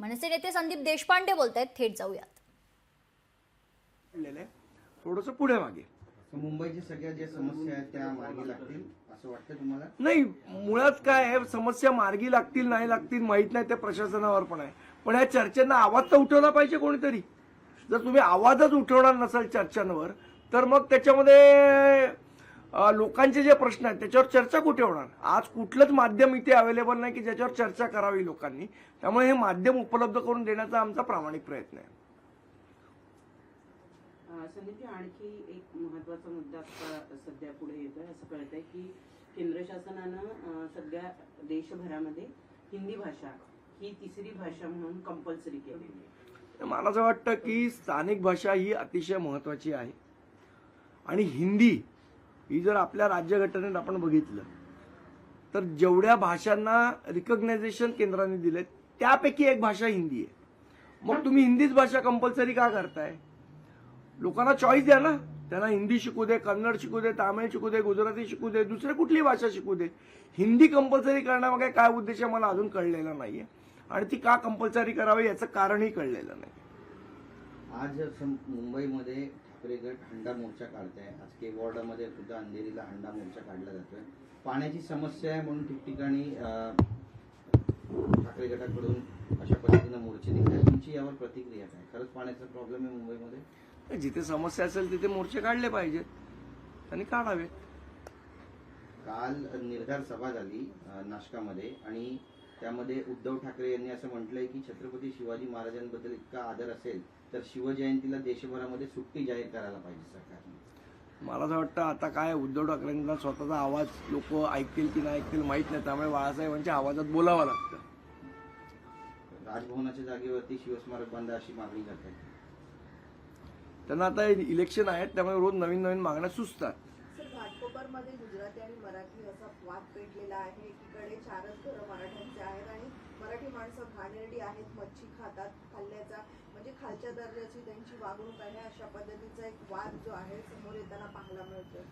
मनसे नेते संदीप देशपांडे बोलतायत, थेट जाऊयात. थोडंसं पुढे मागे. मुंबईच्या सगळ्या ज्या समस्या आहेत त्या मार्गी लागतील असं वाटतं तुम्हाला? नाही, मुळात काय आहे, समस्या मार्गी लागतील नाही लागतील माहित नाही, ते प्रशासनावर पण आहे. पण ह्या चर्चेंना आवाज तर उठवला पाहिजे कोणीतरी. जर तुम्ही आवाजच उठवणार नसाल चर्चांवर, तर मग त्याच्यामध्ये लोकांचे जे प्रश्न आहेत त्याच्यावर चर्चा कुठे होणार. आज कुठलंच माध्यम इथे अवेलेबल नाही की ज्याच्यावर चर्चा करावी लोकांनी. त्यामुळे हे माध्यम उपलब्ध करून देण्याचा आमचा प्रामाणिक प्रयत्न आहे. संदीपजी, आणखी एक महत्त्वाचा मुद्दा आता सध्या पुढे येतोय. असं कळतंय की केंद्र शासनानं सध्या देशभरामध्ये हिंदी भाषा ही तिसरी भाषा म्हणून कंपल्सरी केलेली आहे. मला असं वाटतं की स्थानिक भाषा ही अतिशय महत्त्वाची आहे. आणि हिंदी ही जर आपल्या राज्यघटनेत आपण बघितलं तर जेवढ्या भाषांना रिकग्नायझेशन केंद्राने दिले त्यापैकी एक भाषा हिंदी आहे. मग तुम्ही हिंदीच भाषा कंपल्सरी का करताय? लोकांना चॉईस द्या ना. त्यांना हिंदी शिकू दे, कन्नड शिकू दे, तामिळ शिकू दे, गुजराती शिकू दे, दुसरी कुठली भाषा शिकू दे. हिंदी कंपल्सरी करण्यामागे काय उद्देश आहे मला अजून कळलेला नाहीये. आणि ती का कंपल्सरी करावी याचं कारणही कळलेलं नाही. आज मुंबईमध्ये ठाकरे गट हंडा मोर्चा काढताय. आज के वॉर्डामध्ये सुद्धा अंधेरीला हंडा मोर्चा काढला जातोय. पाण्याची समस्या आहे म्हणून ठिकठिकाणी ठाकरे गटाकडून अशा पद्धतीनं मोर्चे निघतात. तुमची यावर प्रतिक्रिया काय? खरंच पाण्याचा प्रॉब्लेम आहे मुंबईमध्ये? जिथे समस्या असेल तिथे मोर्चे काढले पाहिजेत आणि काढावेत. काल निर्धार सभा झाली नाशकामध्ये आणि त्यामध्ये उद्धव ठाकरे यांनी असं म्हटलंय की छत्रपती शिवाजी महाराजांबद्दल इतका आदर असेल तर शिवजयंतीला देशभरामध्ये सुट्टी जाहीर करायला पाहिजे सरकारने. मला असं वाटतं आता काय उद्धव ठाकरेंचा स्वतःचा आवाज लोक ऐकतील की नाही ऐकतील माहित नाही. त्यामुळे बाळासाहेबांच्या आवाजात बोलावं लागतं. राजभवनाच्या जागेवरती शिवस्मारक बांधा अशी मागणी करतात. त्यांना आता इलेक्शन आहेत त्यामुळे रोज नवीन नवीन मागण्या सुचतात. सर, घाटकोपरमध्ये गुजराती आणि मराठी असा वाद पेटलेला आहे. एकीकडे 4च घरं मराठ्यांचे आहेत आणि मराठी माणसं घाणेरडी आहेत, मच्छी खातात, खाल्ल्याचा म्हणजे खालच्या दर्जाची त्यांची वागणूक आहे. अशा पद्धतीचा एक वाद जो आहे समोर येताना पाहायला मिळतोय.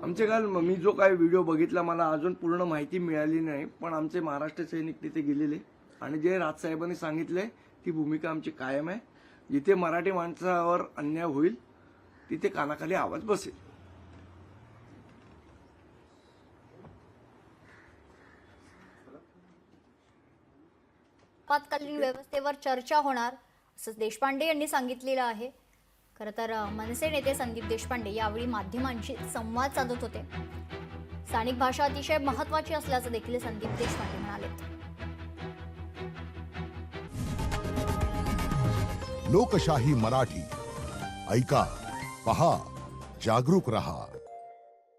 आमचे काल मी जो काही व्हिडिओ बघितला मला अजून पूर्ण माहिती मिळाली नाही. पण आमचे महाराष्ट्र सैनिक तिथे गेलेले आणि जे राजसाहेबांनी सांगितले ती भूमिका आमची कायम आहे. जिथे मराठी माणसावर अन्याय होईल तिथे कानाखाली आवाज बसेल. आपत्कालीन व्यवस्थेवर चर्चा होणार असं देशपांडे यांनी सांगितलेलं आहे. खरं तर मनसे नेते संदीप देशपांडे यावेळी माध्यमांशी संवाद साधत होते. स्थानिक भाषा अतिशय महत्त्वाची असल्याचं देखील संदीप देशपांडे म्हणाले. लोकशाही मराठी ऐका, पहा, जागरूक रहा.